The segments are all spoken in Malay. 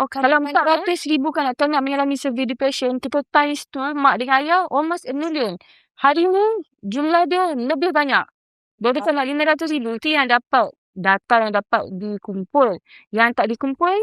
Kalau 400,000 kanak-kanak mengalami severe depression, kita times tu mak dengan ayah almost 1 million. Hari ni jumlah dia lebih banyak. Dia kalau 500,000 tu yang dapat data yang dapat dikumpul. Yang tak dikumpul,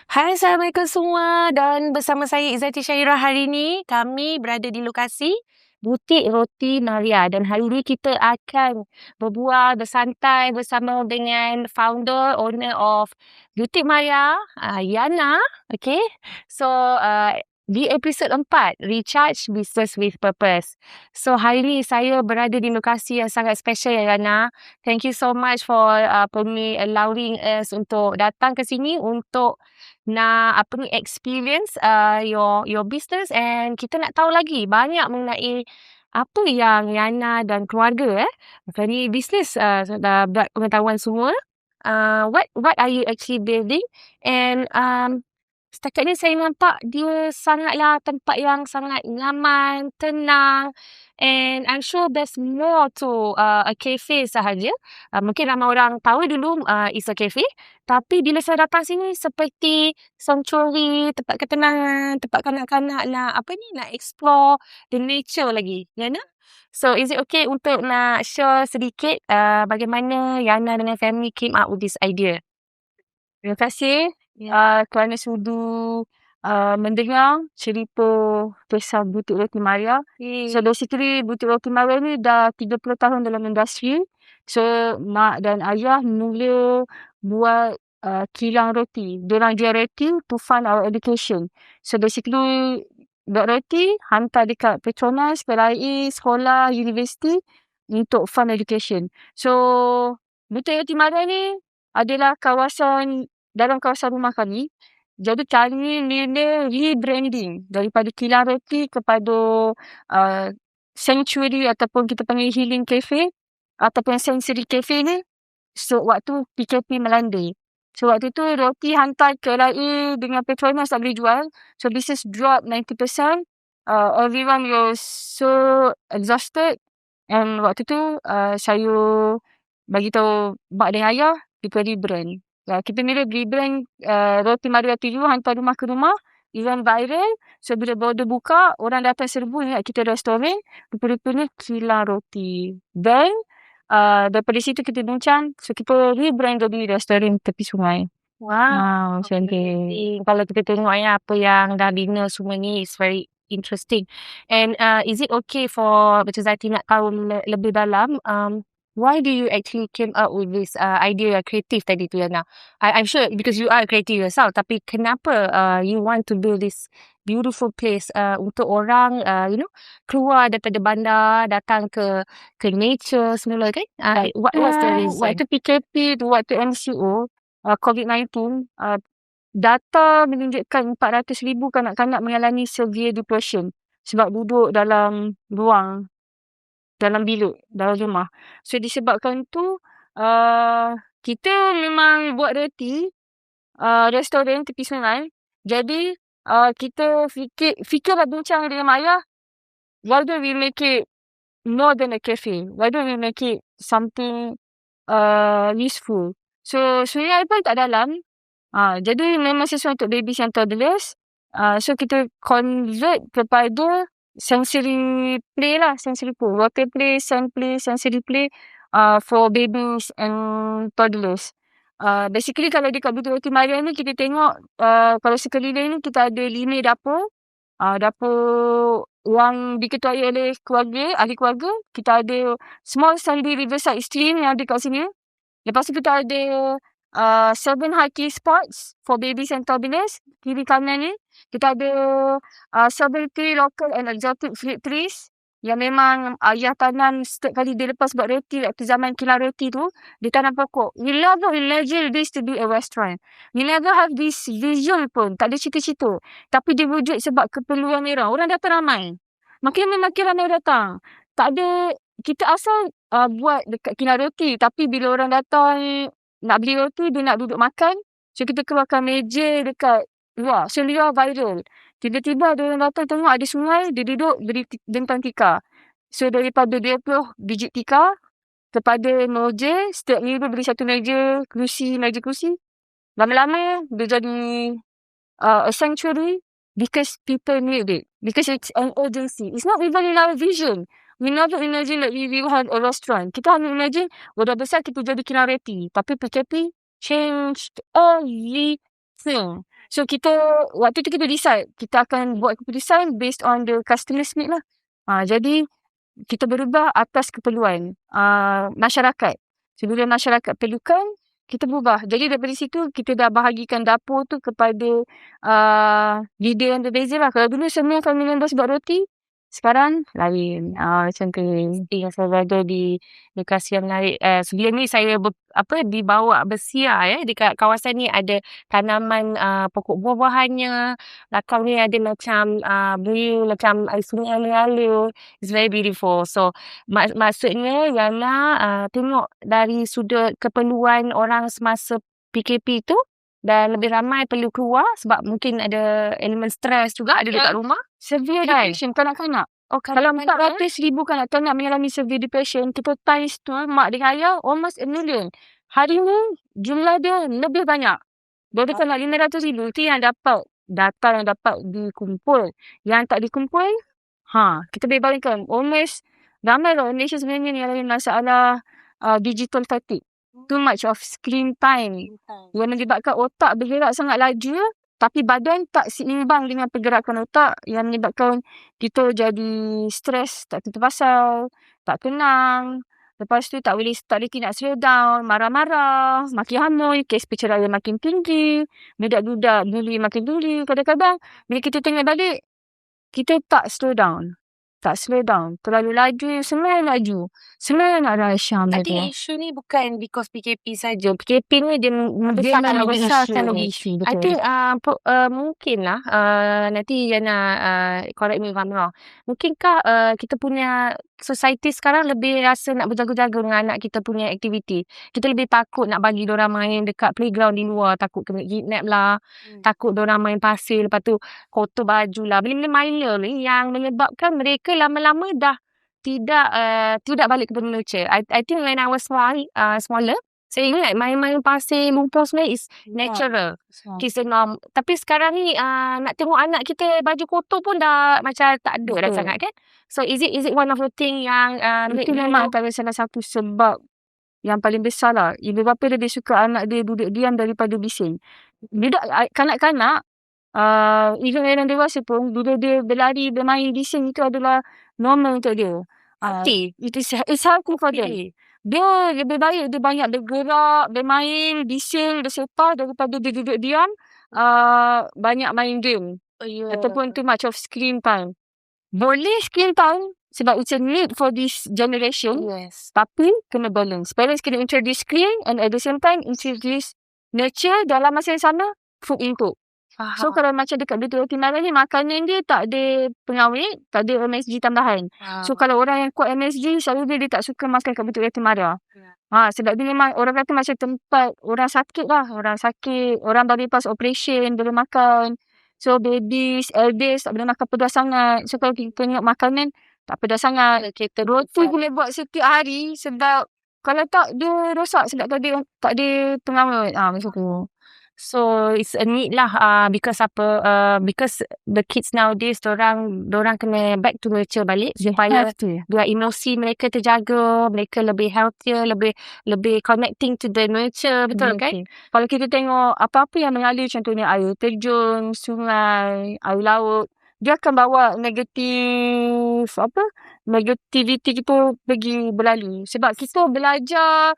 Hai, Assalamualaikum semua, dan bersama saya Izzati Syairah. Hari ini kami berada di lokasi Butik Roti Maria, dan hari ini kita akan berbual, bersantai bersama dengan owner of Butik Maria, Yana. Okay, so di episod 4, Recharge Business with Purpose. So hari ini saya berada di lokasi yang sangat special, Yana. Thank you so much for allowing us untuk datang ke sini untuk nak experience your business, and kita nak tahu lagi banyak mengenai apa yang Yana dan keluarga dari bisnes dah pengetahuan semua. What are you actually building, and setakat ni saya nampak dia sangatlah tempat yang sangat nyaman, tenang, and I'm sure there's more to a cafe sahaja. Mungkin ramai orang tahu dulu it's a cafe, tapi bila saya datang sini seperti sanctuary, tempat ketenangan, tempat kanak-kanak nak explore the nature lagi, Yana. So is it okay untuk nak share sedikit bagaimana Yana dengan family came up with this idea? terima kasih kerana sudu mendengar cerita kisah Butik Roti Maria. So basically Butik Roti Maria ni dah 30 tahun dalam industri. So mak dan ayah mula buat kilang roti. Diorang jual roti to fund our education. So basically buat roti, hantar dekat Petronas, PLIE, sekolah, universiti untuk fund education. So Butik Roti Maria ni adalah dalam kawasan rumah kami. Jadi kami mula rebranding daripada kilang roti kepada sanctuary ataupun kita panggil healing cafe ataupun sensory cafe ni. So waktu PKP melanda. So waktu tu roti hantar ke LIE dengan Petronas tak boleh jual. So business drop 90%. Everyone was so exhausted. And waktu tu saya bagi tahu mak dengan ayah kita rebrand. Kita mula rebrand Roti Maria tu hantar rumah ke rumah. Event viral. So bila border buka, orang datang serbu ingat kita restoran. Rupa-rupanya kilang roti. Then daripada situ kita bincang. So kita rebrand jadi restoran tepi sungai. Wow, Macam tu. kalau kita tengok apa yang dah bina semua ni, it's very interesting. And is it okay for macam Zati nak tahu lebih dalam, why do you actually came up with this idea kreatif tadi tu, Yana? I'm sure because you are creative yourself, tapi kenapa you want to build this beautiful place untuk orang keluar daripada bandar, datang ke nature semula kan? What's the reason? Waktu PKP tu, waktu MCO COVID-19, data menunjukkan 400,000 kanak-kanak mengalami severe depression sebab duduk dalam ruang, dalam bilik, dalam rumah. So disebabkan tu kita memang buat roti restoran tepi sungai. Jadi kita fikirlah bincang dengan mak ayah, why don't we make it more than a cafe? Why don't we make it something useful? So sungai pun tak dalam. Jadi memang sesuai untuk babies yang toddlers. So kita convert kepada sensory play lah, sensory play, water play, sand play, sensory play for babies and toddlers. Basically kalau dekat Butik Roti Maria ni kita tengok kalau sekeliling ni kita ada 5 dapur. Dapur yang diketuai oleh ahli keluarga. Kita ada small sandy riverside stream yang ada kat sini. Lepas tu kita ada 7 hiking spots for babies and toddlers. Kiri kanan ni kita ada 70 local and exotic fruit trees yang memang ayah tanam setiap kali dia lepas buat roti waktu zaman kilang roti tu, dia tanam pokok. We never imagine this to be a restaurant. We never have this vision pun. Tak ada cita-cita. Tapi dia wujud sebab keperluan merah. Orang datang ramai. Makin ramai datang. Tak ada, kita asal buat dekat kilang roti. Tapi bila orang datang nak beli roti, dia nak duduk makan. So, kita keluarkan meja dekat luar. So, luar viral. Tiba-tiba ada orang datang tengok ada sungai, dia duduk beri bentang tikar. So, daripada 20 biji tikar kepada meja, setiap minggu beli satu meja kerusi. Lama-lama, dia jadi a sanctuary because people need it. Because it's an urgency. It's not even in our vision. We never imagine that we will have a restaurant. Kita hanya imagine, dah besar kita jadi kedai roti. Tapi PKP changed everything. So, waktu tu kita decide, kita akan buat keputusan based on the customer's need lah. Jadi, kita berubah atas keperluan masyarakat. So, bila masyarakat perlukan, kita berubah. Jadi, daripada situ, kita dah bahagikan dapur tu kepada leader yang berbeza lah. Kalau dulu semua family members buat roti, sekarang lain. Macam tu. Yang saya berada di lokasi yang menarik. Sebelum ni saya dibawa bersiar dekat kawasan ni ada tanaman pokok buah-buahannya. Belakang ni ada macam view macam sungai mengalir. It's very beautiful. So maksudnya ialah tengok dari sudut keperluan orang semasa PKP tu, dan lebih ramai perlu keluar sebab mungkin ada elemen stres juga ada dekat rumah. Severe depression kanak-kanak. Kalau 400,000 kanak-kanak mengalami severe depression, kita times tu mak dengan ayah almost 1 million. Hari ni jumlah dia lebih banyak. Dia kalau 500,000 tu yang dapat data yang dapat dikumpul. Yang tak dikumpul, kita boleh bayangkan almost ramai lah Malaysia sebenarnya ni ada masalah digital fatigue. Too much of screen time yang menyebabkan otak bergerak sangat laju tapi badan tak seimbang dengan pergerakan otak yang menyebabkan kita jadi stres, tak tentu pasal, tak tenang. Lepas tu tak boleh nak slow down, marah-marah, makin hamil, kes perceraian makin tinggi, budak-budak bully makin tinggi. Kadang-kadang bila kita tengok balik, kita tak slow down. Terlalu laju, semua laju. Semua nak rahsia. I think isu ni bukan because PKP saja. PKP ni dia membesarkan lagi isu. I think mungkin lah nanti Yana correct me if I'm wrong. Mungkinkah kita punya society sekarang lebih rasa nak berjaga-jaga dengan anak kita punya aktiviti. Kita lebih takut nak bagi diorang main dekat playground di luar. Takut kena kidnap lah. Takut diorang main pasir. Lepas tu kotor baju lah. Benda-benda minor ni yang menyebabkan mereka lama-lama dah tidak balik kepada nurture. I think when I was smaller, saya ingat main-main pasir, lumpur sebenarnya is natural. Kisah norm. Tapi sekarang ni nak tengok anak kita baju kotor pun dah macam tak ada dah sangat kan. So is it one of the thing yang itu memang antara salah satu sebab yang paling besar lah. Ibu bapa lebih suka anak dia duduk diam daripada bising. Kanak-kanak even orang dewasa pun bila dia berlari, bermain bising itu adalah normal untuk dia. It's healthy for them. Dia lebih baik dia banyak bergerak, bermain, bising, bersepa daripada dia duduk diam banyak main game ataupun too much of screen time. Boleh screen time sebab it's a need for this generation. Yes. Tapi kena balance. Parents kena introduce screen and at the same time introduce nurture dalam masa yang sama food input. So kalau macam dekat Betul Roti Maria ni, makanan dia tak ada pengawet, tak ada MSG tambahan. So kalau orang yang kuat MSG, selalu dia tak suka makan kat Betul Roti Maria. Sebab dia memang orang kata macam tempat orang sakit lah. Orang sakit, orang baru lepas operation boleh makan. So babies, elders tak boleh makan pedas sangat. So kalau kita tengok makanan tak pedas sangat. Roti boleh buat setiap hari sebab kalau tak dia rosak sebab tak ada pengawet. Macam tu. So it's a need lah because the kids nowadays dorang kena back to nurture balik supaya biar emosi mereka terjaga, mereka lebih healthier, lebih connecting to the nurture, betul kan? Kalau kita tengok apa-apa yang mengalir, contohnya air terjun, sungai, air laut, dia akan bawa negativity kita pergi berlalu sebab kita belajar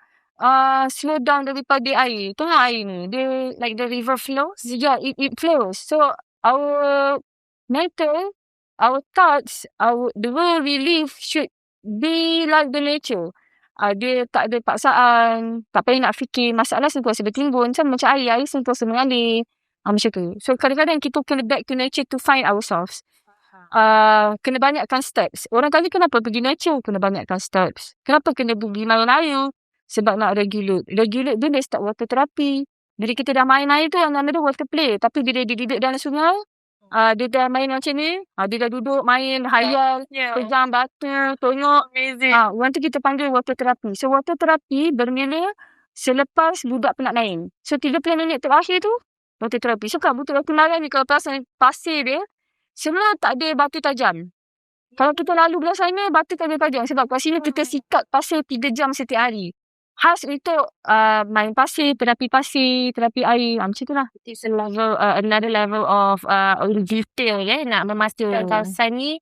slow down daripada air. Tengok air ni, dia like the river flows. Yeah, it flows. So our mental, our thoughts, the way we live should be like the nature. Dia tak ada paksaan, tak payah nak fikir masalah sentiasa bertimbun. Macam air sentiasa mengalir. Macam tu. So kadang-kadang kita kena back to nature to find ourselves. Kena banyakkan steps. Orang tanya kenapa pergi nature, kena banyakkan steps. Kenapa kena pergi main air? sebab nak regulate. Regulate tu dia start water therapy. Jadi kita dah main air tu yang nama dia water play. Tapi bila dia duduk dalam sungai, dia dah main macam ni. Dia dah duduk main hayal, pegang batu, tonyok. Amazing. Orang tu kita panggil water therapy. So water therapy bermula selepas budak penat main. So 30 minit terakhir tu water therapy. So kat Bukit Roti Narian ni kalau perasan pasir dia semua tak ada batu tajam. Kalau kita lalu belah sana, batu tak ada tajam. Sebab kat sini kita sikat pasir 3 jam setiap hari. Khas untuk main pasir, terapi air. Macam tu lah. It's another level of detail nak memastikan kawasan ni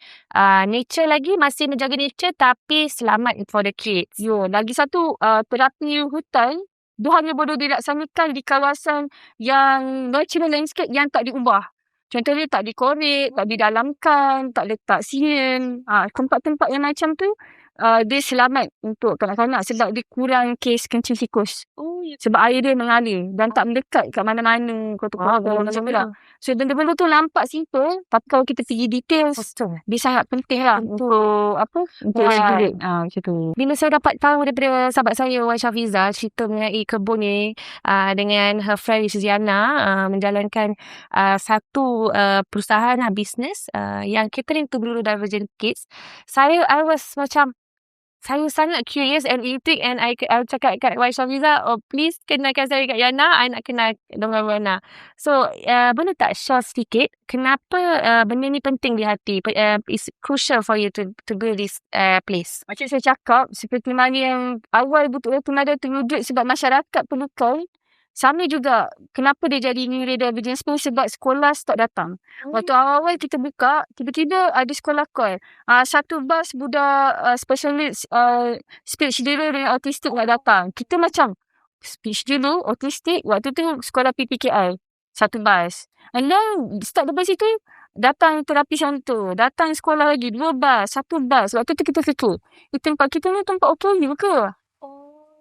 nature lagi, masih menjaga nature tapi selamat for the kids. Lagi satu terapi hutan, dia hanya boleh dilaksanakan di kawasan yang natural landscape yang tak diubah. Contohnya tak dikorek, tak didalamkan, tak letak sien. Tempat-tempat yang macam tu, dia selamat untuk kanak-kanak sebab dia kurang kes kencing tikus. Sebab air dia mengalir dan tak mendekat kat mana-mana. So benda-benda tu nampak simple, tapi kalau kita pergi details, dia sangat penting lah untuk regulate. Macam tu. Bila saya dapat tahu daripada sahabat saya, Wan Syafiza, cerita mengenai kebun ni dengan her friend Ziana menjalankan satu perusahaan bisnes yang catering to Blue Divergent Kids. I was macam, saya sangat curious and intrigued, and I cakap kat Wan Syafiza, please kenalkan saya kat Yana, I nak kenal dengan Yana. So boleh tak share sedikit kenapa benda ni penting di hati, it's crucial for you to build this place? Macam saya cakap, seperti mana yang awal Bukit Roti Narian terwujud sebab masyarakat perlukan, sama juga kenapa dia jadi neurodivergent school, sebab sekolah stop datang. Waktu awal kita buka, tiba-tiba ada sekolah call. Satu bas budak specialist speech delay dengan autistik nak datang. Kita macam, speech delay, autistik, waktu tu sekolah PPKI. Satu bas. And then, start dari situ, datang terapi santu. Datang sekolah lagi, 2 bas, 1 bas. Waktu tu kita fikir, tempat kita ni tempat okey ke?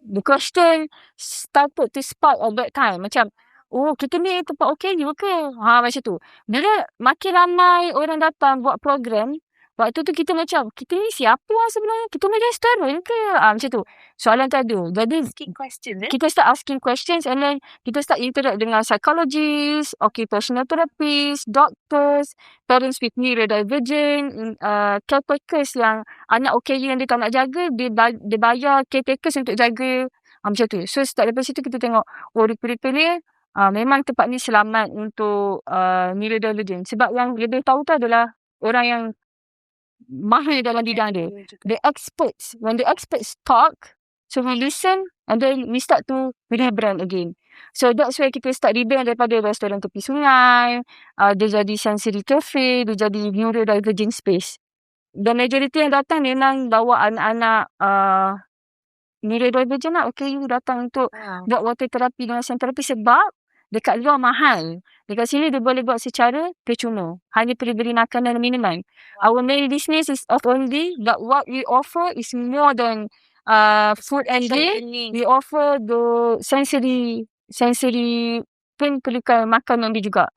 The question started to spark at that time. Macam, kita ni tempat okey ke? Macam tu. Bila makin ramai orang datang buat program, waktu tu kita macam, kita ni siapa lah sebenarnya? Kita ni restoran ke? Macam tu. Soalan tu ada. Jadi, kita start asking questions, and then kita start interact dengan psychologists, occupational therapists, doctors, parents with neurodivergent, caretakers yang anak okey yang dia tak nak jaga, dia bayar caretakers untuk jaga. Macam tu. So, start daripada situ kita tengok, rupa-rupa ni memang tempat ni selamat untuk neurodivergent. Sebab yang lebih tahu tu adalah orang yang mahir dalam bidang dia. The experts. When the experts talk, so we listen, and then we start to rebrand again. So that's why kita start rebrand daripada restoran tepi sungai, dia jadi sensory cafe, dia jadi neurodivergent space. Dan majoriti yang datang memang bawa anak-anak neurodivergent lah. You datang untuk buat water therapy dengan sand therapy sebab dekat luar mahal. Dekat sini dia boleh buat secara percuma. Hanya perlu beri makanan dan minuman. Our main business is of only, but what we offer is more than food and drink. We offer the sensory pun perlukan makan nanti juga.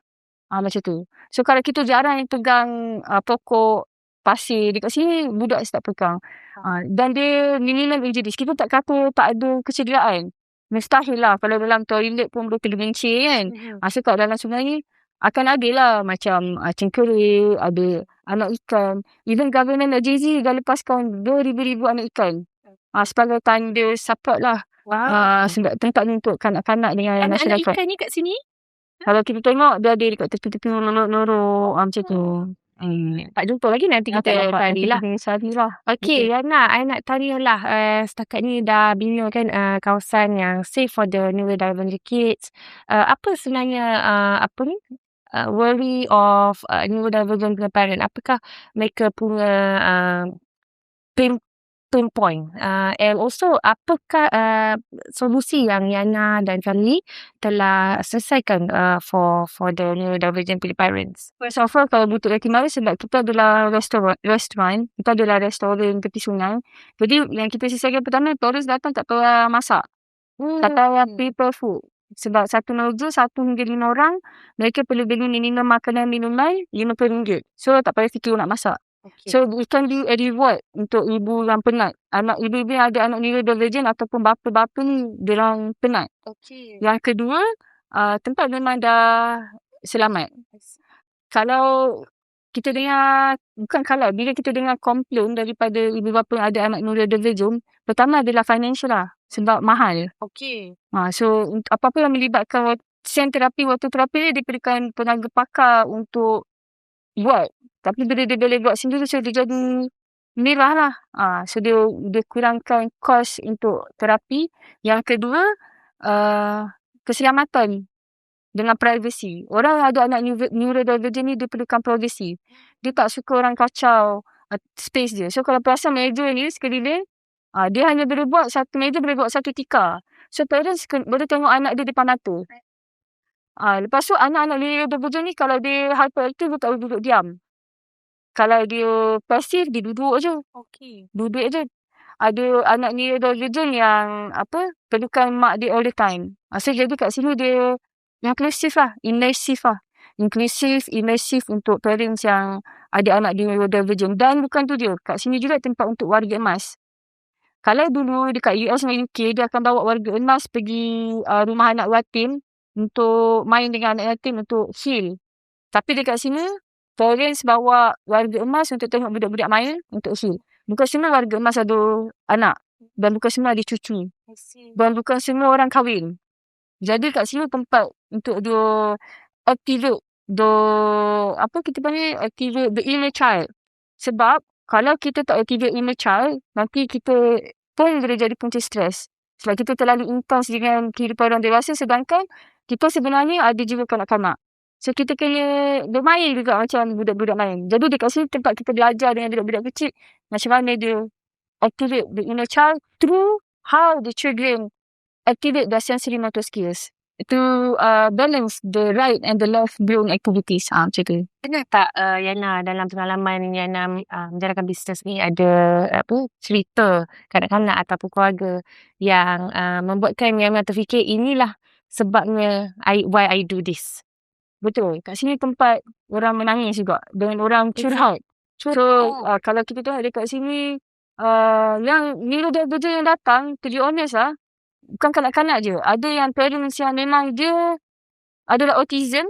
Macam tu. So kalau kita jarang pegang pokok pasir dekat sini, budak start pegang. Dan dia minimum injuries. Kita tak kata tak ada kecederaan. Mustahil lah kalau dalam toilet pun boleh tergelincir kan. So kat dalam sungai ni akan ada lah macam cengkerik, ada anak ikan. Even government agency dah lepaskan 2,000 anak ikan. Sebagai tanda support lah. Sebab tempat ni untuk kanak-kanak dengan masyarakat. Anak ikan ni kat sini? Kalau kita tengok dia ada dekat tepi-tepi lorok-lorok macam tu. Tak jumpa lagi, nanti kita tari lah. Okay, Yana, I nak tanya lah. Setakat ni dah bina kan kawasan yang safe for the neurodivergent kids. Apa sebenarnya worry of neurodivergent parent? Apakah mereka punya pain point? And also, apakah solusi yang Yana dan family telah selesaikan for the neurodivergent parents? First of all, kalau Bukit Roti Narian sebab kita adalah restoran, kita adalah restoran tepi sungai. Jadi yang kita selesaikan pertama, tourist datang tak payah masak. Tak payah prepare food. Sebab satu meja, 1 hingga 5 orang, mereka perlu beli minimum makanan minuman RM50. So tak payah fikir nak masak. Okay. So, we can do a reward untuk ibu yang penat. Anak ibu-ibu yang ada anak neurodivergent ataupun bapa-bapa ni, diorang penat. Okay. Yang kedua, tempat memang dah selamat. Kalau kita dengar, bila kita dengar komplain daripada ibu bapa yang ada anak neurodivergent, pertama adalah financial lah. Sebab mahal. Okay. So, apa-apa yang melibatkan sen terapi, water terapi ni diperlukan tenaga pakar untuk buat. Tapi bila dia boleh buat sendiri, so dia jadi murah lah. So dia kurangkan kos untuk terapi. Yang kedua, keselamatan dengan privacy. Orang yang ada anak neurodivergent ni, dia perlukan privacy. Dia tak suka orang kacau space dia. So kalau perasan meja ni sekeliling, dia hanya boleh buat satu meja, boleh buat satu tikar. So parents boleh tengok anak dia depan mata. Lepas tu anak-anak neurodivergent ni, kalau dia hyperactive, dia tak boleh duduk diam. Kalau dia pasif, dia duduk je. Okay. Duduk je. Ada anak neurodivergent yang perlukan mak dia all the time. So jadi kat sini dia inclusive lah. Inclusive, immersive untuk parents yang ada anak neurodivergent. Dan bukan tu je. Kat sini juga tempat untuk warga emas. Kalau dulu dekat US dan UK, dia akan bawa warga emas pergi rumah anak yatim untuk main dengan anak yatim untuk heal. Tapi dekat sini, parents bawa warga emas untuk tengok budak-budak main untuk heal. Bukan semua warga emas ada anak. Dan bukan semua ada cucu. Dan bukan semua orang kahwin. Jadi kat sini tempat untuk dia activate activate the inner child. Sebab kalau kita tak activate inner child, nanti kita pun boleh jadi punca stres. Sebab kita terlalu intense dengan kehidupan orang dewasa, sedangkan kita sebenarnya ada juga kanak-kanak. So kita kena bermain juga macam budak-budak main. Jadi dekat sini tempat kita belajar dengan budak-budak kecil macam mana dia activate the inner child through how the children activate their sensory motor skills. To balance the right and the left brain activities. Macam tu. Pernah tak Yana dalam pengalaman Yana menjalankan bisnes ni ada cerita kanak-kanak ataupun keluarga yang membuatkan Yana terfikir inilah sebabnya why I do this? Betul. Kat sini tempat orang menangis juga. Dengan orang curhat. So, kalau kita tengok dekat sini, yang neurodivergent yang datang, to be honest lah, bukan kanak-kanak je. Ada yang parents yang memang dia adalah autism,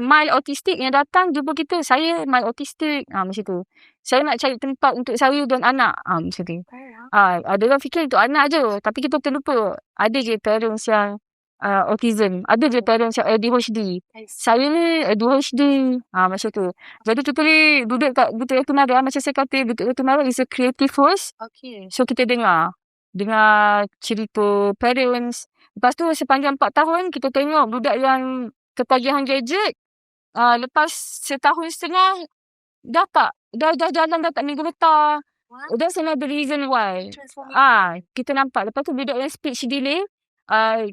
mild autistic yang datang jumpa kita. Saya mild autistic. Macam tu. Saya nak cari tempat untuk saya dan anak. Macam tu. Ada orang fikir untuk anak je. Tapi kita terlupa. Ada je parents yang autism. Ada je parents yang ADHD. Saya ni ADHD. Macam tu. Jadi kita ni duduk kat Butik Ratu Mara. Macam saya kata, Butik Ratu Mara is a creative force. Okay. So kita dengar cerita parents. Lepas tu sepanjang 4 tahun kita tengok budak yang ketagihan gadget. Lepas setahun setengah dah jalan, dah tak minggu letar. That's another reason why. Kita nampak. Lepas tu budak yang speech delay,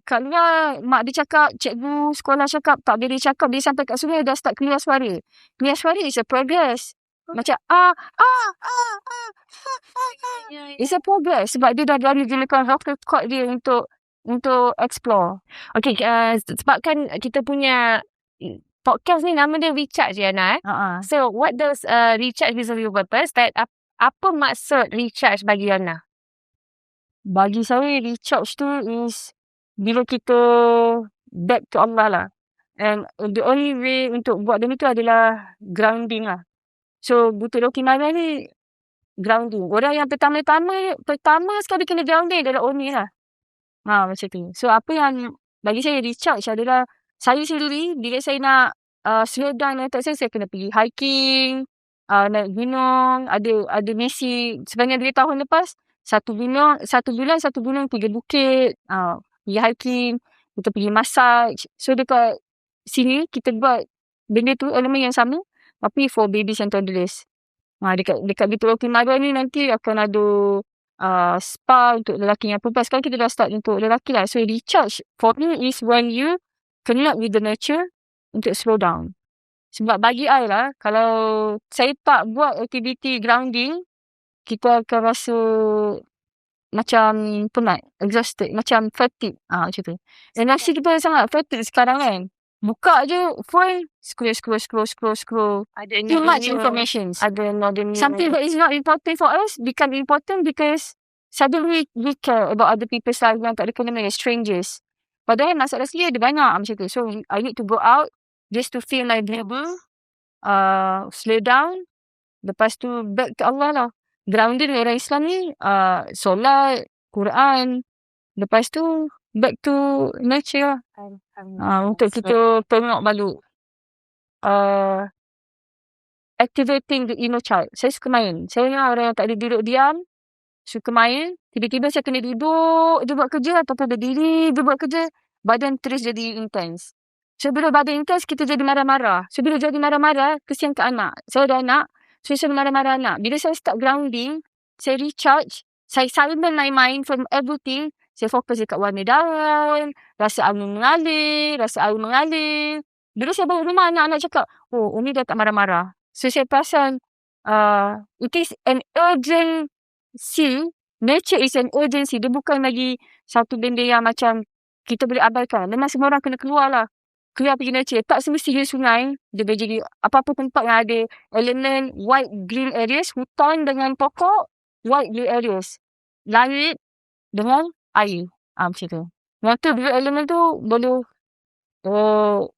kat luar mak dia cakap, cikgu sekolah cakap tak boleh cakap, dia sampai kat sungai dah start keluar suara. Keluar suara is a progress. Macam it's a progress sebab dia dah gunakan vocal cord dia untuk explore. Okay, sebabkan kita punya podcast ni nama dia Recharge je, Yana. So, what does Recharge serve your purpose? Apa maksud Recharge bagi Yana? Bagi saya, Recharge tu is bila kita back to Allah lah. And the only way untuk buat benda tu adalah grounding lah. So, Butik Ratu Mara ni grounding. Orang yang pertama sekali kena grounding adalah Oni lah. Macam tu. So, apa yang bagi saya recharge adalah saya sendiri, bila saya nak slow down mental saya kena pergi hiking, naik gunung, ada misi sepanjang 2 tahun lepas, satu bulan 3 bukit, pergi hiking, kita pergi massage. So, dekat sini kita buat benda tu elemen yang sama, tapi for babies and toddlers. Dekat Butik Ratu Mara ni nanti akan ada spa untuk lelaki yang perempuan. Sekarang kita dah start untuk lelaki lah. So, recharge for me is when you connect with the nature untuk slow down. Sebab bagi I lah, kalau saya tak buat aktiviti grounding, kita akan rasa macam penat, exhausted, macam fatigue. Macam tu. Energi kita sangat fatigue sekarang kan. Buka je phone, scroll. Ada Too much new information. ada Something that is not important for us become important because suddenly we care about other people's life yang tak ada kena dengan strangers. Padahal masalah asli ada banyak macam tu. So I need to go out just to feel livable, slow down. Lepas tu back to Allah lah. Grounded dengan orang Islam ni, solat, Quran. Lepas tu back to nature lah. Untuk kita tengok balik. Activating the inner child. Saya suka main. Saya ni orang yang tak ada duduk diam. Suka main. Tiba-tiba saya kena duduk je buat kerja ataupun berdiri je buat kerja. Badan terus jadi intense. So bila badan intense, kita jadi marah-marah. So bila jadi marah-marah, kesian ke anak. Saya ada anak. So saya marah-marah anak. Bila saya start grounding, saya recharge. Saya silent my mind from everything. Saya fokus dekat warna daun. Rasa angin mengalir. Rasa air mengalir. Bila saya balik rumah, anak-anak cakap, oh, Umi dah tak marah-marah. So saya perasan it is an urgency. Nature is an urgency. Dia bukan lagi satu benda yang macam kita boleh abaikan. Memang semua orang kena keluar lah. Keluar pergi nature. Tak semestinya sungai. Dia boleh jadi apa-apa tempat yang ada elemen white green areas. Hutan dengan pokok. White green areas. Langit dengan air. Macam tu. Yang tu dua elemen tu boleh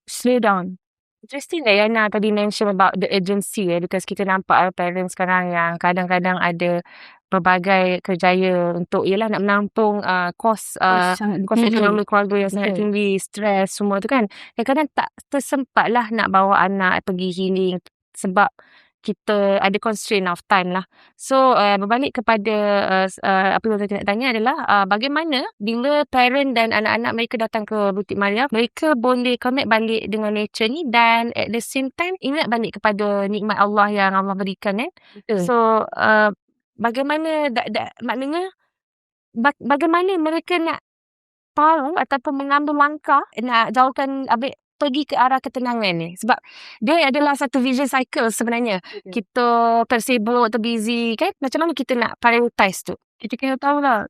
slow down. Interesting that Yana tadi mention about the urgency because kita nampak parents sekarang yang kadang-kadang ada pelbagai kerjaya untuk nak menampung kos ekonomi keluarga yang sangat tinggi, stres semua tu kan. Kadang-kadang tak tersempat lah nak bawa anak pergi healing sebab kita ada constraint of time lah. So berbalik kepada apa yang saya nak tanya adalah bagaimana bila parent dan anak-anak mereka datang ke Butik Maria, mereka boleh connect balik dengan nature ni dan at the same time ingat balik kepada nikmat Allah yang Allah berikan kan. So bagaimana maknanya bagaimana mereka nak tahu ataupun mengambil langkah nak jauhkan pergi ke arah ketenangan ni. Sebab dia adalah satu vision cycle sebenarnya. Kita tersibuk atau busy kan. Macam mana kita nak prioritize tu? Kita kena tahu lah.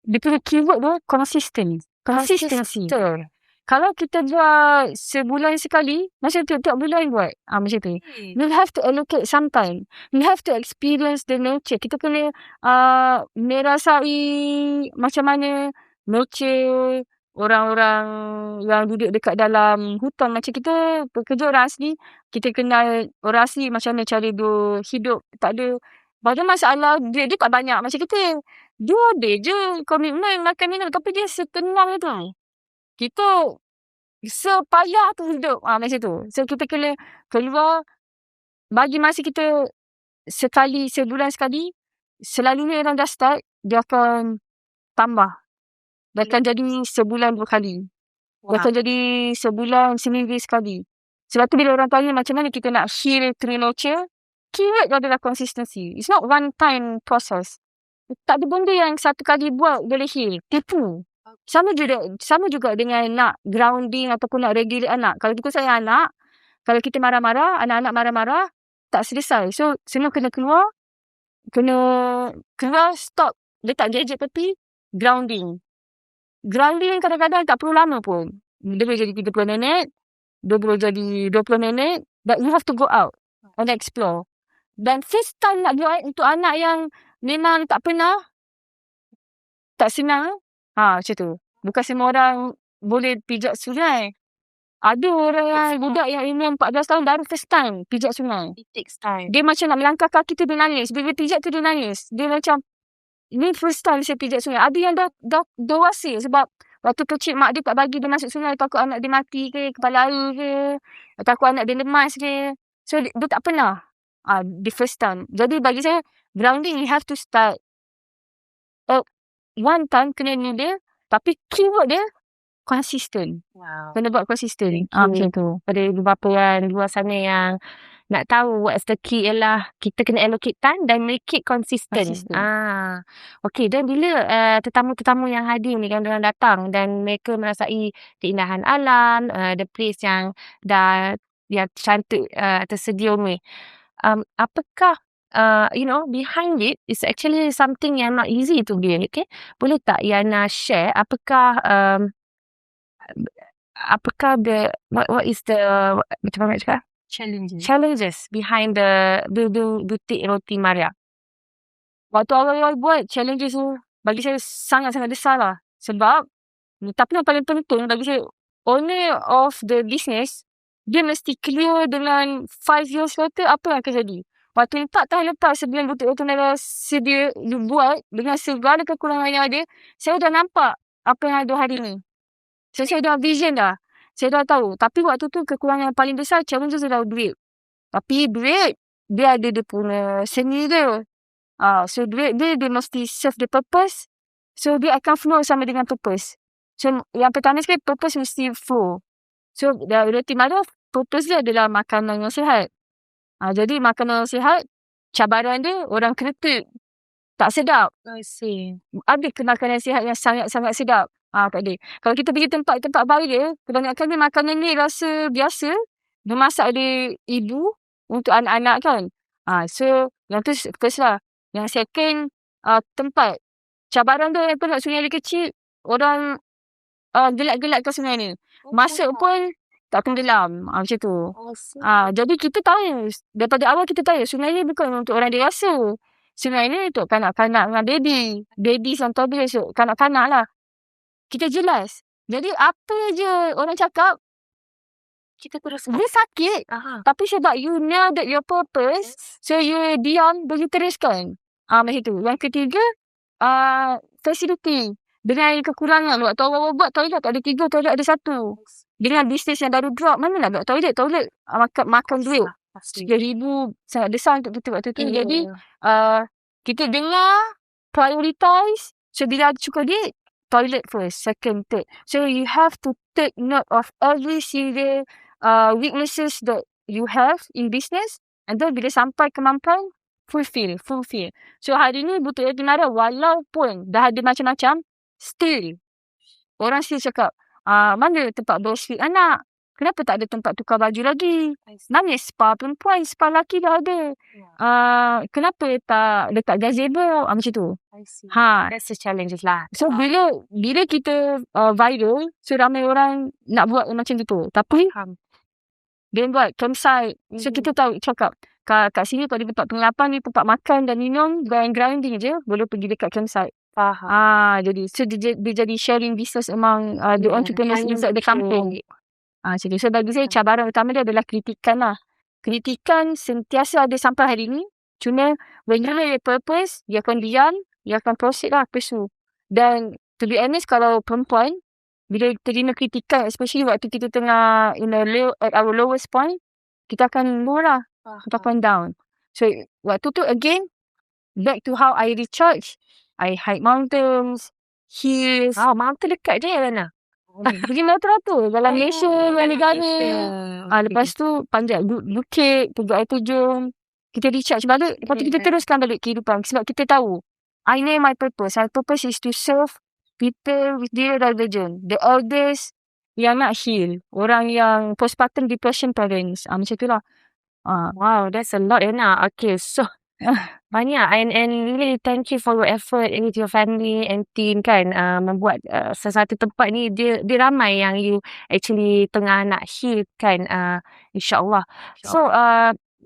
Dia punya keyword tu consistency. Kalau kita buat sebulan sekali, macam tiap bulan buat. Macam tu. You have to allocate some time. You have to experience the nature. Kita kena merasai macam mana nature orang-orang yang duduk dekat dalam hutan. Macam kita bekerja orang asli, kita kenal orang asli macam mana cara dia hidup. Tak ada banyak masalah. Dia tak banyak macam kita. Dia ada je komitmen makan minum. Tapi dia setenang tu. Kita sepayah tu hidup. Macam tu. So kita kena keluar. Bagi masa kita sebulan sekali. Selalunya orang dah start. Dia akan tambah. Dia akan jadi sebulan 2 kali. Dia akan jadi sebulan seminggu sekali. Sebab tu bila orang tanya macam mana kita nak heal through nature, keyword adalah consistency. It's not one time process. Tak ada benda yang satu kali buat boleh heal. Tipu. Sama juga dengan nak grounding ataupun nak regulate anak. Kalau kita sayang anak, kalau kita marah-marah, anak-anak marah-marah, tak selesai. So, semua kena keluar. Stop. Letak gadget tepi. Grounding kadang-kadang tak perlu lama pun. Dia boleh jadi 30 minit. Dia boleh jadi 20 minit. But you have to go out and explore. Dan first time nak buat untuk anak yang memang tak pernah, tak senang. Macam tu. Bukan semua orang boleh pijak sungai. Ada orang yang budak yang umur 14 tahun baru first time pijak sungai. It takes time. Dia macam nak melangkah kaki tu dia nangis. Bila pijak tu dia nangis. Dia macam, ini first time saya pijak sungai. Ada yang dah dewasa sebab waktu kecil mak dia tak bagi dia masuk sungai. Takut anak dia mati ke, kepala air ke. Takut anak dia lemas ke. So dia tak pernah. The first time. Jadi bagi saya, grounding you have to start. One time kena ni dia. Tapi keyword dia, consistent. Wow. Kena buat consistent. Macam tu. Pada beberapa yang luar sana yang nak tahu what's the key ialah kita kena allocate time dan make it consistent. Okay, dan bila tetamu-tetamu yang hadir ni kan diorang datang dan mereka merasai keindahan alam, the place yang dah yang cantik tersedia ni. Apakah behind it is actually something yang not easy to build, okay? Boleh tak Yana share apakah apakah what is the macam mana nak cakap? Challenges behind the butik roti Maria. Waktu awal-awal buat, challenges tu bagi saya sangat-sangat besar lah. Sebab, tapi yang paling penting bagi saya, owner of the business, dia mesti clear dengan 5 years later apa yang akan jadi. Waktu 4 tahun lepas sebelum butik roti Maria sedia dibuat dengan segala kekurangan yang ada, saya dah nampak apa yang ada hari ni. So, saya dah vision dah. Saya dah tahu. Tapi waktu tu kekurangan yang paling besar, challenges adalah duit. Tapi duit, dia ada dia punya seni dia. So duit dia mesti serve the purpose. So dia akan flow sama dengan purpose. So yang pertama sekali, purpose mesti flow. So roti Maria, purpose dia adalah makanan yang sihat. Jadi makanan yang sihat, cabaran dia orang kritik. Tak sedap. I see. Ada ke makanan sihat yang sangat-sangat sedap? Tak ada. Kalau kita pergi tempat-tempat viral, kebanyakan dia makanan ni rasa biasa. Dia masak oleh ibu untuk anak-anak kan. So yang tu first lah. Yang second, tempat. Cabaran tu yang sungai dia kecil, orang gelak-gelakkan sungai ni. Masuk pun tak tenggelam. Macam tu. Jadi kita tahu, daripada awal kita tahu, sungai ni bukan untuk orang dewasa. Sungai ni untuk kanak-kanak dengan baby. Baby dan toddler, so kanak-kanak lah. Kita jelas. Jadi apa je orang cakap, Kita terus dia sakit. Tapi sebab you know that your purpose, so you diam, bagi teruskan. Macam tu. Yang ketiga, facility. Dengan kekurangan. Waktu awal-awal buat toilet tak ada 3, toilet ada 1. Dengan bisnes yang baru drop, mana nak buat toilet? Toilet makan duit. RM3,000 sangat besar untuk kita waktu tu. Jadi, kita dengar, prioritize. So, bila ada cukup duit, toilet first, second, third. So, you have to take note of every single weaknesses that you have in business. And then, bila sampai kemampuan, fulfill. So, hari ni butik roti Maria, walaupun dah ada macam-macam, still, orang still cakap, mana tempat breastfeed anak? Kenapa tak ada tempat tukar baju lagi? Mana spa perempuan? Spa lelaki dah ada. Kenapa tak dekat gazebo? Macam tu. That's the challenges lah. So, bila kita viral, so ramai orang nak buat macam tu. Tapi, dia buat campsite. So, kita tahu, cakap, kat sini tu ada tempat penginapan ni, tempat makan dan minum, dan grounding je, boleh pergi dekat campsite. Jadi, so dia jadi sharing business among the entrepreneurs inside the kampung. So bagi saya cabaran utama dia adalah kritikan lah. Kritikan sentiasa ada sampai hari ni. Cuma when you have a purpose, dia akan diam, dia akan proceed lah, pursue. Dan to be honest, kalau perempuan, bila terima kritikan, especially waktu kita tengah at our lowest point, kita akan low lah. Kita akan down. So waktu tu again, back to how I recharge. I hike mountains, hills. Mountain dekat je mana? Pergi motor dalam Malaysia, luar negara. Lepas tu panjat bukit, pergi air terjun. Kita recharge balik. Lepas tu kita teruskan balik kehidupan. Sebab kita tahu, I know my purpose. My purpose is to serve people with neurodivergent. The elders yang nak heal. Orang yang postpartum depression parents. Macam tu lah. Wow, that's a lot, Anna. Okay, so banyak and really thank you for your effort with your family and team kan, membuat sesuatu tempat ni dia ramai yang you actually tengah nak heal kan, insyaAllah. So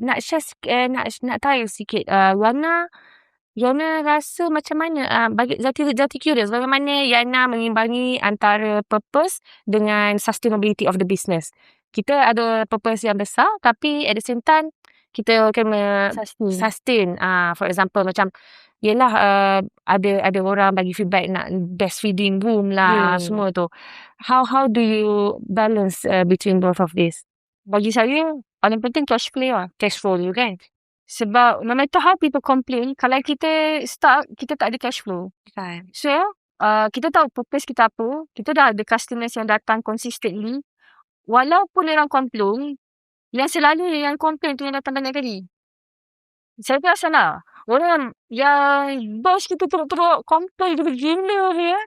nak share nak tahu sikit, Yana rasa macam mana, bagi Zati curious bagaimana Yana mengimbangi antara purpose dengan sustainability of the business. Kita ada purpose yang besar tapi at the same time kita kena sustain. For example, macam yelah, ada orang bagi feedback nak breastfeeding boom lah, semua tu. How do you balance between both of this? Bagi saya, paling penting cash flow lah. Cash flow you kan? Sebab no matter how people complain, kalau kita start, kita tak ada cash flow. So, kita tahu purpose kita apa. Kita dah ada customers yang datang consistently. Walaupun orang complain, yang selalu yang komplain tu yang datang banyak kali. Saya rasa lah, orang yang bos kita teruk-teruk komplain dia gila dia.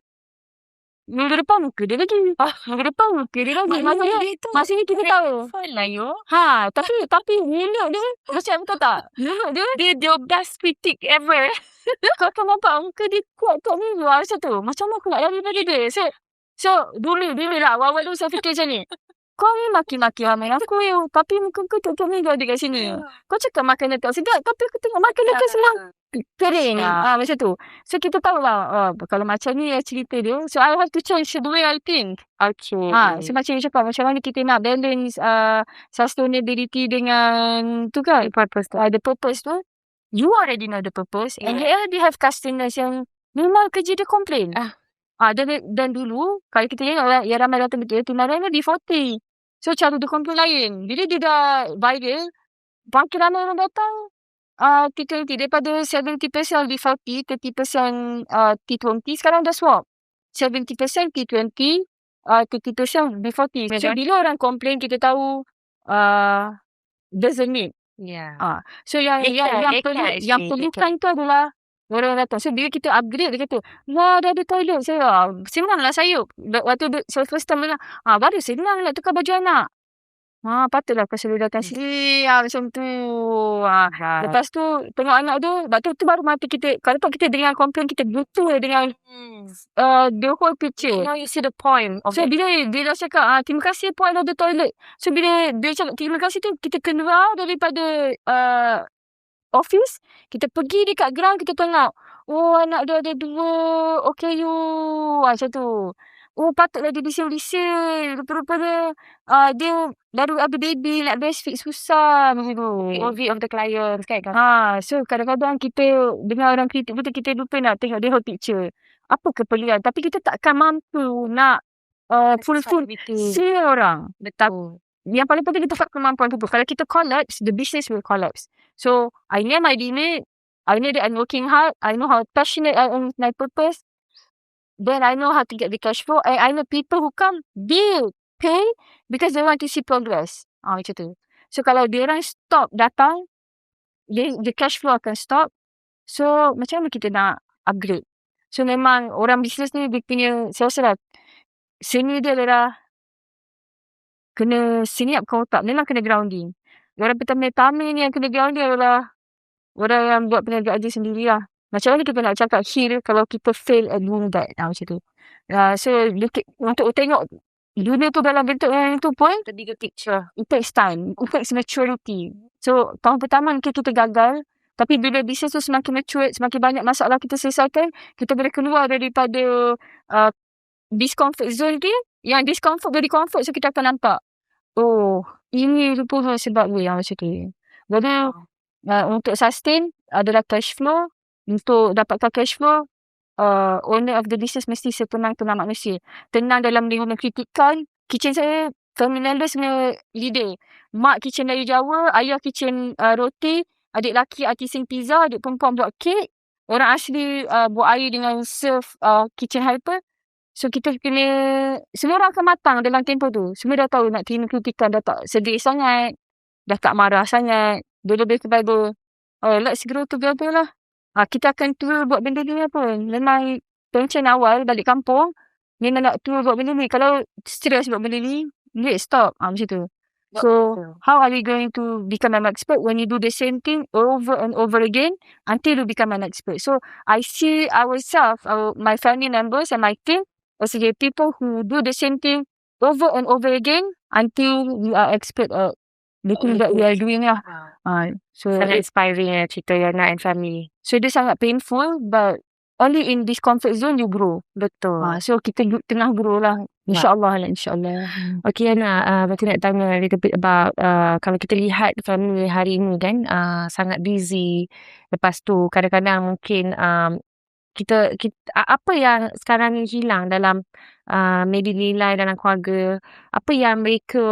Minggu depan muka dia lagi. Minggu depan muka dia lagi. Maksudnya kita tahu. Fun lah you. Tapi mulut dia, macam betul tak? Mulut dia, Dia best critic ever. kau nampak muka dia kuat kat ni. Macam tu. Macam mana aku nak lari pada dia? So, So, dulu lah. Awal-awal dulu saya fikir macam ni. Kau ni maki-maki ramai aku tapi muka kau tak kau dekat sini. Kau cakap makanan tak sedap tapi aku tengok makanan kau semua kering. Macam tu. So, kita tahu lah kalau macam ni cerita dia. So, I have to change the way I think. Okay. So, macam you cakap, macam mana kita nak balance sustainability dengan tu kan. The purpose tu. You already know the purpose. And you already have customers yang memang kerja dia complain. Dan dulu, kalau kita tengok lah, yang ramai datang ke tunaranya D40. So, cara dia komplain lain. Bila dia dah viral, makin ramai orang datang, T20. Daripada 70% D40, 30% T20, sekarang dah swap. 70% T20, 30% D40. So, bila orang komplain, kita tahu doesn't need. So, yang perlukan tu adalah orang datang. So, bila kita upgrade, dia kata, wah, dah ada toilet. Saya, senang lah saya. Waktu saya first time bilang, baru senang nak tukar baju anak. Patutlah kau selalu datang sini. Macam tu. Lepas tu, tengok anak tu, tu baru mati kita. Kalau tak kita dengar komplain, kita butuh dengan the whole picture. Now you see the point. So, bila dia dah cakap, terima kasih point of the toilet. So, bila dia cakap terima kasih tu, kita keluar daripada office, kita pergi dekat ground, kita tengok, anak dia ada 2 OKU. Macam tu. Patutlah dia bising-bising. Rupa-rupanya dia baru ada baby, nak breastfeed susah begitu. POV of the client kan. So kadang-kadang kita dengar orang kritik betul, kita lupa nak tengok the whole picture. Apa keperluan, tapi kita takkan mampu nak fulfill semua orang. Betul. Yang paling penting kita dapat kemampuan tu. Kalau kita collapse, the business will collapse. So I know my limit. I know that I'm working hard. I know how passionate I am with my purpose. Then I know how to get the cash flow. And I know people who come, they pay because they want to see progress. Macam tu. So, kalau diorang stop datang, the cash flow akan stop. So, macam mana kita nak upgrade? So, memang orang bisnes ni, dia punya, saya rasa lah, seni dia adalah kena senyap kau otak. Memang kena grounding. Orang pertama-tama ni yang kena grounding adalah orang yang buat perniagaan dia sendiri lah. Macam mana kita nak cakap heal kalau kita fail at doing that. Macam tu. So, untuk tengok dunia tu dalam bentuk yang itu pun, the bigger picture. It takes time. It takes maturity. So, tahun pertama mungkin kita gagal. Tapi bila bisnes tu semakin mature, semakin banyak masalah kita selesaikan, kita boleh keluar daripada discomfort zone dia. Yang discomfort jadi comfort. So, kita akan nampak, ini rupanya sebab dia macam tu. Jadi, untuk sustain adalah cash flow. Untuk dapatkan cash flow, owner of the business mesti setenang-tenang manusia. Tenang dalam dia kritikan. Kitchen saya, family members punya leader. Mak kitchen dari Jawa, ayah kitchen roti, adik lelaki artisan pizza, adik perempuan buat kek. Orang asli buat air dengan serve kitchen helper. So, kita kena, semua orang akan matang dalam tempoh tu. Semua dah tahu nak terima kritikan, dah tak sedih sangat, dah tak marah sangat. Dia lebih kepada, let's grow together lah. Kita akan tour buat benda ni apa. Memang pencen awal balik kampung, memang nak tour buat benda ni. Kalau stress buat benda ni, let's stop. Macam tu. So, how are we going to become an expert when you do the same thing over and over again until you become an expert? So, I see ourselves, my family members and my team, as people who do the same thing over and over again until we are expert at the thing that we are doing lah. So, sangat inspiring cerita Yana and family. So, dia sangat painful, but only in this comfort zone you grow. Betul. So, kita tengah grow lah. InsyaAllah lah, insyaAllah. Okay, Yana, berarti nak tanya a little bit about, kalau kita lihat family hari ini kan, sangat busy. Lepas tu, kadang-kadang mungkin kita apa yang sekarang ni hilang dalam maybe nilai dalam keluarga, apa yang mereka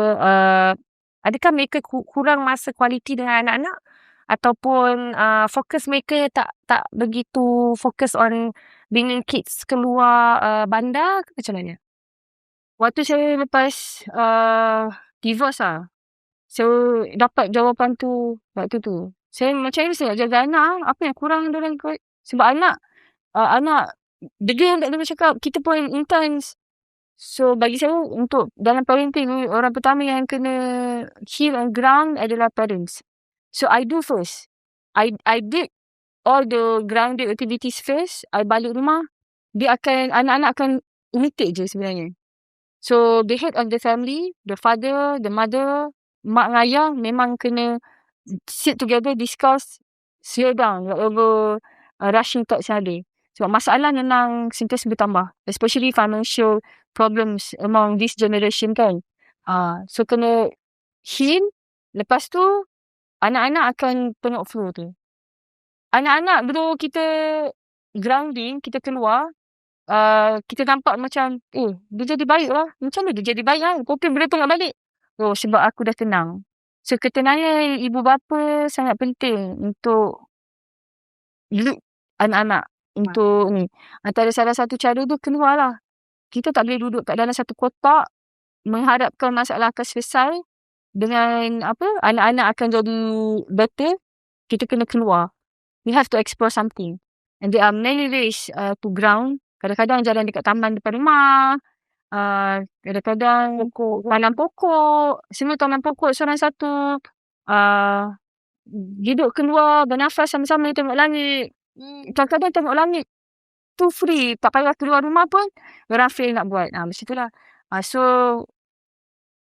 adakah mereka kurang masa kualiti dengan anak-anak ataupun fokus mereka tak begitu fokus on bringing kids keluar bandar ke macam mana? Waktu saya lepas divorce lah, saya dapat jawapan tu waktu tu. Saya macam ni, saya nak jaga anak, apa yang kurang dalam sebab anak dia tak boleh cakap, kita pun intense. So, bagi saya, untuk dalam parenting, orang pertama yang kena heal on ground adalah parents. So, I do first. I did all the grounded activities first. I balik rumah. Anak-anak akan imitate je sebenarnya. So the head of the family, the father, the mother, mak dengan ayah memang kena sit together, discuss, slow down whatever rushing thoughts yang ada. Sebab masalah memang sentiasa bertambah, especially financial problems among this generation kan. So kena heal. Lepas tu anak-anak akan tengok flow tu. Anak-anak dulu kita grounding, kita keluar, kita nampak macam dia jadi baik lah. Macam mana dia jadi baik lah? Kopi boleh tengok balik. Sebab aku dah tenang. So ketenangan ibu bapa sangat penting untuk lead anak-anak. Untuk ni. Antara salah satu cara tu keluar lah. Kita tak boleh duduk kat dalam satu kotak mengharapkan masalah akan selesai dengan anak-anak akan jadi better. Kita kena keluar. We have to explore something. And there are many ways to ground. Kadang-kadang jalan dekat taman depan rumah. Kadang-kadang tanam pokok. Semua tanam pokok seorang satu. Duduk keluar, bernafas sama-sama, tengok langit. Kadang-kadang tengok langit tu free. Tak payah keluar rumah pun orang feel nak buat. Macam tu lah. So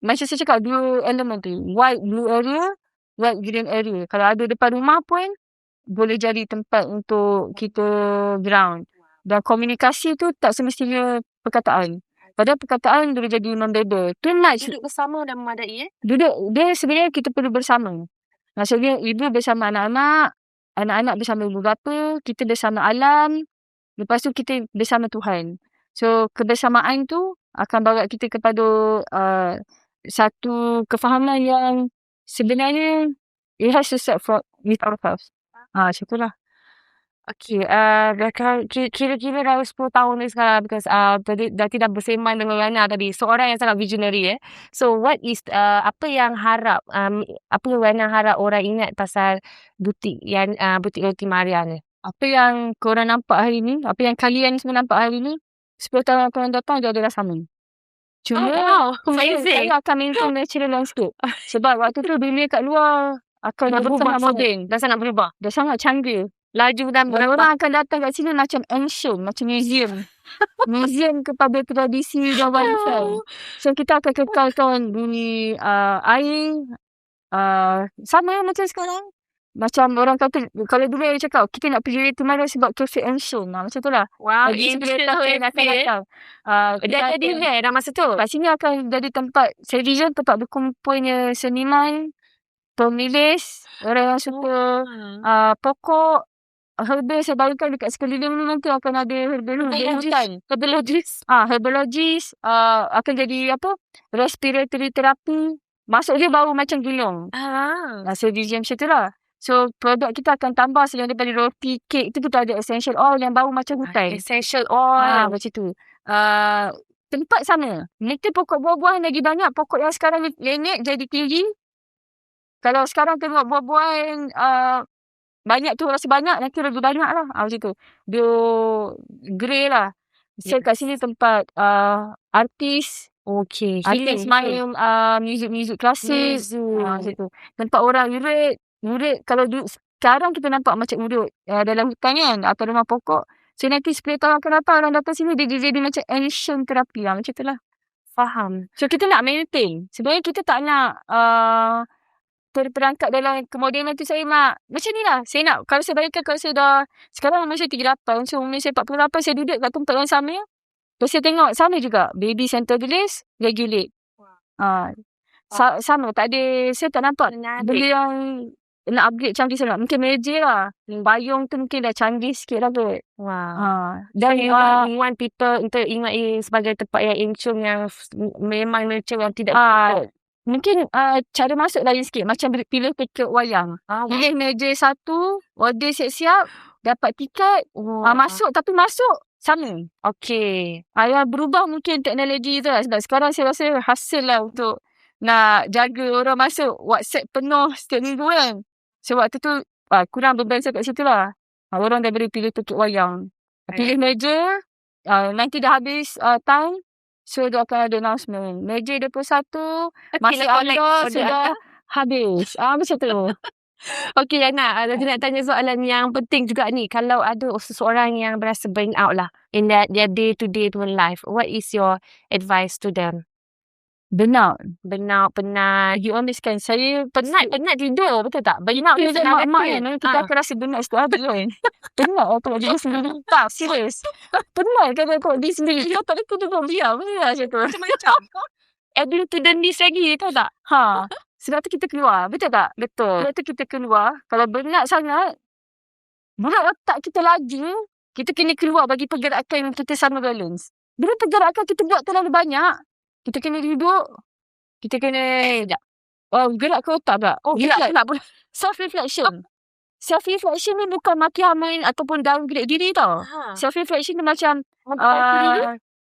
macam saya cakap, dua elemen tu. White blue area, white green area. Kalau ada depan rumah pun boleh jadi tempat untuk kita ground. Dan komunikasi tu tak semestinya perkataan. Padahal perkataan boleh jadi non-verbal. Too much. Duduk bersama dah memadai Dia sebenarnya kita perlu bersama. Maksudnya ibu bersama anak-anak, anak-anak bersama ibu bapa, kita bersama alam, lepas tu kita bersama Tuhan. So kebersamaan tu akan bawa kita kepada satu kefahaman yang sebenarnya it has to start with ourselves. Macam tu lah. Okay, kira-kira dah 10 tahun ni sekarang because dah tidak bersembang dengan Rana tadi. Seorang yang sangat visionary So what is apa yang Rana harap orang ingat pasal butik Roti Maria ni? Apa yang korang nampak hari ni, apa yang kalian semua nampak hari ni, 10 tahun akan datang dia adalah sama. Cuma saya akan maintain natural landscape. Sebab waktu tu dunia kat luar akan sangat moden. Dah sangat berubah. Dah sangat canggih. Laju dan orang akan datang kat sini macam ancient, macam museum. Museum kepada tradisi dan warisan. So kita akan kekalkan bunyi air sama macam sekarang. Macam orang kata, kalau dulu dia cakap kita nak pergi Roti Maria sebab cafe ancient. Macam tu lah. Wow, ancient akan datang. Jadi dah masa tu. Kat sini akan jadi tempat television, tempat berkumpulnya seniman, penulis, orang yang suka pokok, herbal. Saya bayangkan dekat sekeliling ni nanti akan ada herbalogist. Herbalogist akan jadi respiratory therapy. Masuk je bau macam gulung. So DJ macam tu lah. So produk kita akan tambah selain daripada roti, kek tu kita ada essential oil yang bau macam hutan. Essential oil. Macam tu. Tempat sama. Mereka pokok buah-buahan lagi banyak. Pokok yang sekarang nenek jadi tinggi. Kalau sekarang tengok buah-buahan banyak tu rasa banyak, nanti lebih banyak lah. Macam tu. Dia grey lah. So kat sini tempat artis. Okay. Artis main music klasik. Macam tu. Tempat orang urut. Kalau sekarang kita nampak macam urut dalam hutan kan, atau rumah pokok. So nanti 10 tahun akan datang orang datang sini dia jadi macam ancient therapy lah. Macam tu lah. Faham. So kita nak maintain. Sebenarnya kita tak nak terperangkap dalam kemodenan tu. Saya nak macam ni lah. Saya nak, kalau saya bayangkan, kalau saya dah sekarang umur saya 38, so umur saya 48, saya duduk kat tempat yang sama. Terus saya tengok sama juga. Baby center glaze, regulate. Sama. Tak ada, saya tak nampak benda yang nak upgrade canggih sangat. Mungkin meja lah. Bayung tu mungkin dah canggih sikit lah kot. Dan you want people untuk ingat sebagai tempat yang ancient, yang memang nature yang tidak mungkin cara masuk lain sikit. Macam pilih tiket wayang. Pilih meja satu, order siap-siap, dapat tiket, masuk, tapi masuk sama. Okay. Yang berubah mungkin teknologi tu lah. Sebab sekarang saya rasa hasil lah untuk nak jaga orang masuk. WhatsApp penuh setiap minggu kan. So waktu tu kurang beban saya kat situ lah. Orang dah boleh pilih tiket wayang. Pilih meja, nanti dah habis time. So dia akan ada announcement. Meja 21 masih ada, sudah habis. Macam tu. Okey, Yana, saya nak tanya soalan yang penting juga ni. Kalau ada seseorang yang berasa burn out lah in their day-to-day life, what is your advice to them? Burnout. Penat. You honest kan, saya Penat tidur, betul tak? Burnout ni mak kan, kita akan rasa penat satu hari kan. Penat aku nak diri sendiri. Tak, serius. Penat kan aku diri sendiri. Kau tak ada duduk diam. Macam tu. Macam adding to the list lagi, tahu tak? Sebab tu kita keluar. Betul tak? Betul. Sebab tu kita keluar. Kalau penat sangat, berat otak kita laju, kita kena keluar bagi pergerakan kita sama balance. Bila pergerakan kita buat terlalu banyak, kita kena duduk, kita kena gerak ke otak tak? Gerak pula pun. Self-reflection. Self-reflection ni bukan maki hamin ataupun downgrade diri tau. Self-reflection ni macam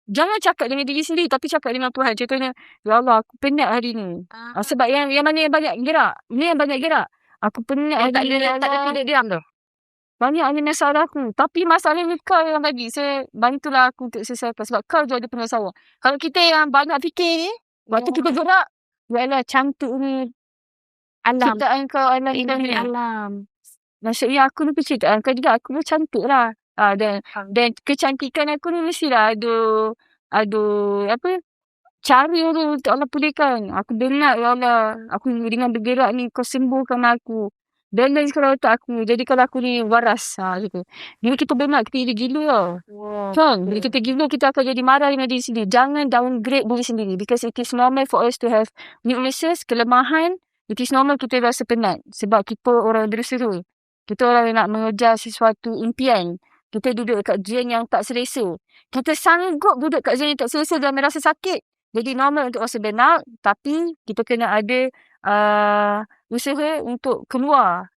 jangan cakap dengan diri sendiri, tapi cakap dengan Tuhan. Contohnya, ya Allah, aku penat hari ni. Sebab yang mana yang banyak gerak? Ni yang banyak gerak. Aku penat hari ni. Tak ada tidak diam tu. Banyaknya masalah aku. Tapi masalah ni kau yang bagi. Bantulah aku untuk selesaikan. Sebab kau je ada penyelesaian. Kalau kita yang banyak fikir ni, waktu kita gerak, ya Allah, cantik ni. Alam. Ciptaan kau, alam ini. Alam. Maksudnya aku ni penciptaan kau juga. Aku ni cantik lah. Dan kecantikan aku ni mestilah ada cara tu untuk Allah pulihkan. Aku dengar, ya Allah, aku dengan bergerak ni kau sembuhkan aku. Balance kalau otak aku. Jadi kalau aku ni waras. Gitu. Bila kita benar, kita jadi gila tau. Kan? Bila kita gila, kita akan jadi marah dengan diri sendiri. Jangan downgrade diri sendiri. Because it is normal for us to have weaknesses, kelemahan. It is normal kita rasa penat. Sebab kita orang berseru. Kita orang yang nak mengejar sesuatu impian. Kita duduk kat zone yang tak selesa. Kita sanggup duduk kat zone yang tak selesa dan merasa sakit. Jadi normal untuk rasa burnout. Tapi kita kena ada usaha untuk keluar.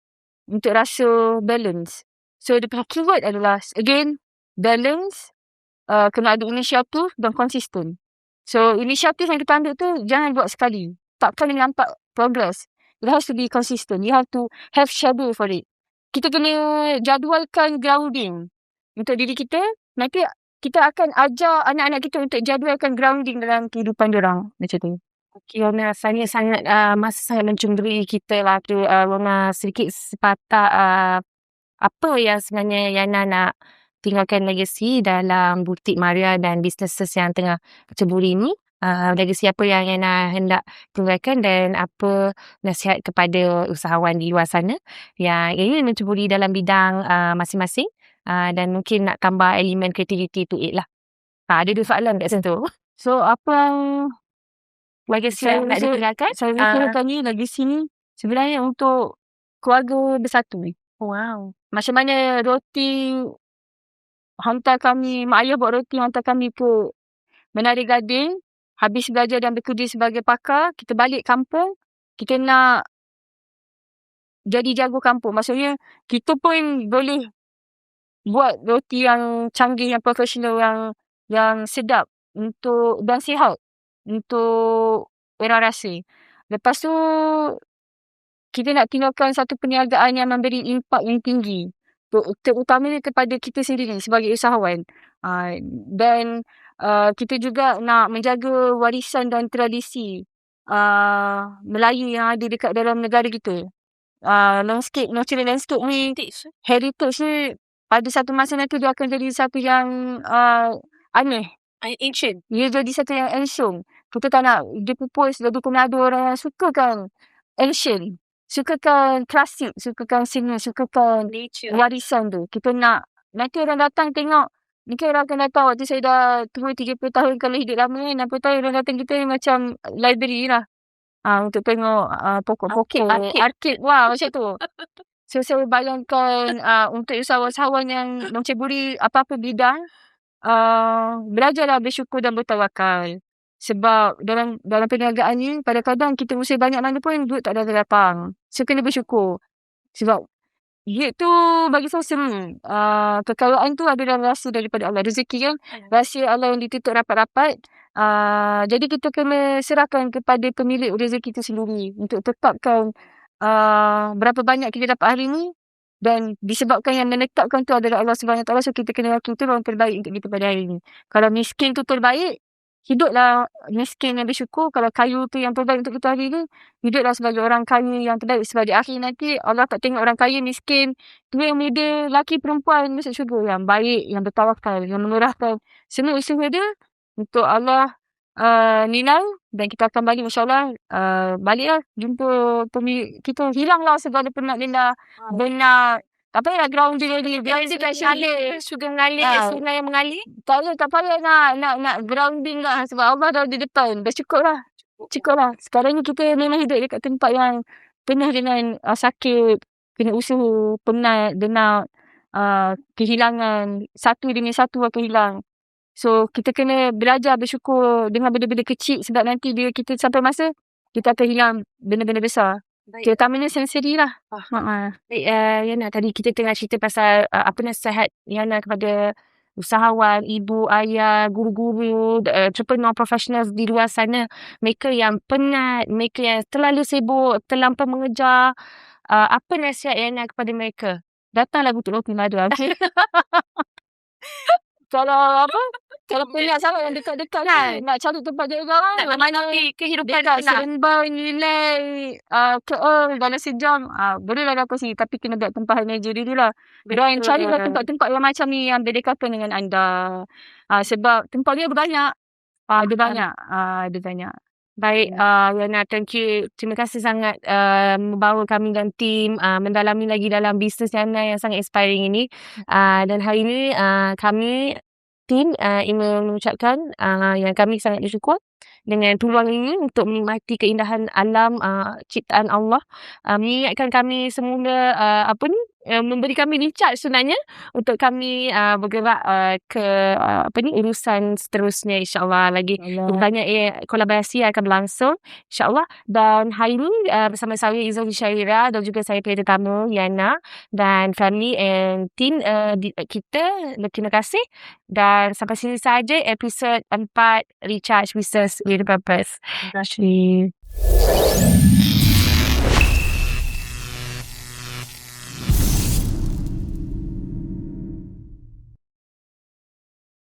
Untuk rasa balance. So the keyword adalah, again, balance. Kena ada inisiatif dan konsisten. So inisiatif yang kita ambil tu, jangan buat sekali. Takkan nampak progress. It has to be consistent. You have to have schedule for it. Kita kena jadualkan grounding untuk diri kita. Nanti kita akan ajar anak-anak kita untuk jadualkan grounding dalam kehidupan diorang. Macam tu. Okay, Rona, saya sangat masa sangat mencemberi kita lah tu. Rona, sedikit sepatah apa yang sebenarnya Yana nak tinggalkan legacy dalam Butik Maria dan businesses yang tengah ceburi ni. Legacy apa yang Yana hendak tinggalkan dan apa nasihat kepada usahawan di luar sana yang ingin menceburi dalam bidang masing-masing dan mungkin nak tambah elemen creativity to it lah. Ada 2 soalan kat situ. So, apa legacy yang nak ditinggalkan? Saya tinggalkan ni, legacy ni sebenarnya untuk keluarga bersatu. Wow. Macam mana roti hantar kami, mak ayah buat roti hantar kami ke Menari Gading. Habis belajar dan bekerja sebagai pakar, kita balik kampung, kita nak jadi jago kampung. Maksudnya, kita pun boleh buat roti yang canggih, yang profesional, yang sedap untuk dan sihat untuk orang rasa. Lepas tu, kita nak tinggalkan satu perniagaan yang memberi impak yang tinggi. Terutamanya kepada kita sendiri sebagai usahawan. Dan kita juga nak menjaga warisan dan tradisi Melayu yang ada dekat dalam negara kita. Landscape, natural landscape ni, heritage ni, pada satu masa nanti dia akan jadi satu yang aneh. Ancient. Dia jadi satu yang ancient. Kita tak nak dipupus dari Manado orang yang sukakan ancient. Sukakan klasik, sukakan seni, sukakan nature, warisan tu. Kita nak, nanti orang datang tengok, mungkin orang akan datang waktu saya dah tua 30 tahun, kalau hidup lama 60 tahun, orang datang kita macam library lah. Untuk tengok pokok-pokok, arcade, wah macam tu. So saya bayangkan untuk usahawan-usahawan yang menceburi apa-apa bidang, belajarlah bersyukur dan bertawakal. Sebab dalam perniagaan ni, kadang-kadang kita usaha banyak mana pun duit tak ada datang. So kena bersyukur. Sebab duit tu bagi saya seru. Kekayaan tu adalah rahsia daripada Allah. Rezeki kan, rahsia Allah yang ditutup rapat-rapat. Jadi kita kena serahkan kepada pemilik rezeki itu sendiri untuk tetapkan berapa banyak kita dapat hari ni. Dan disebabkan yang menetapkan tu adalah Allah SWT. So kita kena yakini tu orang terbaik untuk kita pada hari ni. Kalau miskin tu terbaik, hiduplah miskin yang bersyukur. Kalau kayu tu yang terbaik untuk kita hari ni, hiduplah sebagai orang kaya yang terbaik. Sebab di akhir nanti Allah tak tengok orang kaya, miskin, tua, muda, lelaki, perempuan masuk syurga. Yang baik, yang bertawakal, yang mengerahkan semua usaha dia untuk Allah nilai, dan kita akan balik, insyaAllah. Baliklah jumpa pemilik kita. Hilanglah segala penat lelah, benar. Tak payah grounding lagi. Grounding kat syurga. Syurga mengalir, sungai yang mengalir. Tak payah nak grounding lah. Sebab Allah dah di depan. Dah cukup lah. Sekarang ni kita memang hidup dekat tempat yang penuh dengan sakit, kena usaha, penat, denat, kehilangan. Satu demi satu akan hilang. So, kita kena belajar bersyukur dengan benda-benda kecil. Sebab nanti bila kita sampai masa, kita akan hilang benda-benda besar. Terutamanya sensori lah. Baik, Yana, tadi kita tengah cerita pasal apa nasihat Yana kepada usahawan, ibu, ayah, guru-guru, entrepreneur professionals di luar sana. Mereka yang penat, mereka yang terlalu sibuk, terlampau mengejar. Apa nasihat Yana kepada mereka? Datanglah Bukit Roti Madu. Kalau penat sangat yang dekat-dekat kan, nak cari tempat jaga kan, nak menikmati kehidupan dekat tenang. Seremban, relax, dalam sejam, bolehlah datang sini. Tapi kena buat tempat meja dulu lah. Dan carilah tempat-tempat yang macam ni, yang berdekatan dengan anda. Sebab tempat dia banyak. Ada banyak. Baik, Yana, thank you. Terima kasih sangat membawa kami dan tim mendalami lagi dalam bisnes Yana yang sangat inspiring ini. Dan hari ini kami tim ingin mengucapkan yang kami sangat bersyukur dengan peluang ini untuk menikmati keindahan alam ciptaan Allah. Mengingatkan kami semula memberi kami recharge sebenarnya untuk kami bergerak ke urusan seterusnya, insyaAllah. Lagi banyak kolaborasi yang akan berlangsung, insyaAllah. Dan hari ini bersama saya Izzati Syairah dan juga saya punya tetamu Yana dan family and team kita. Terima kasih. Dan sampai sini saja episod 4 Recharge Business with Purpose. Terima kasih.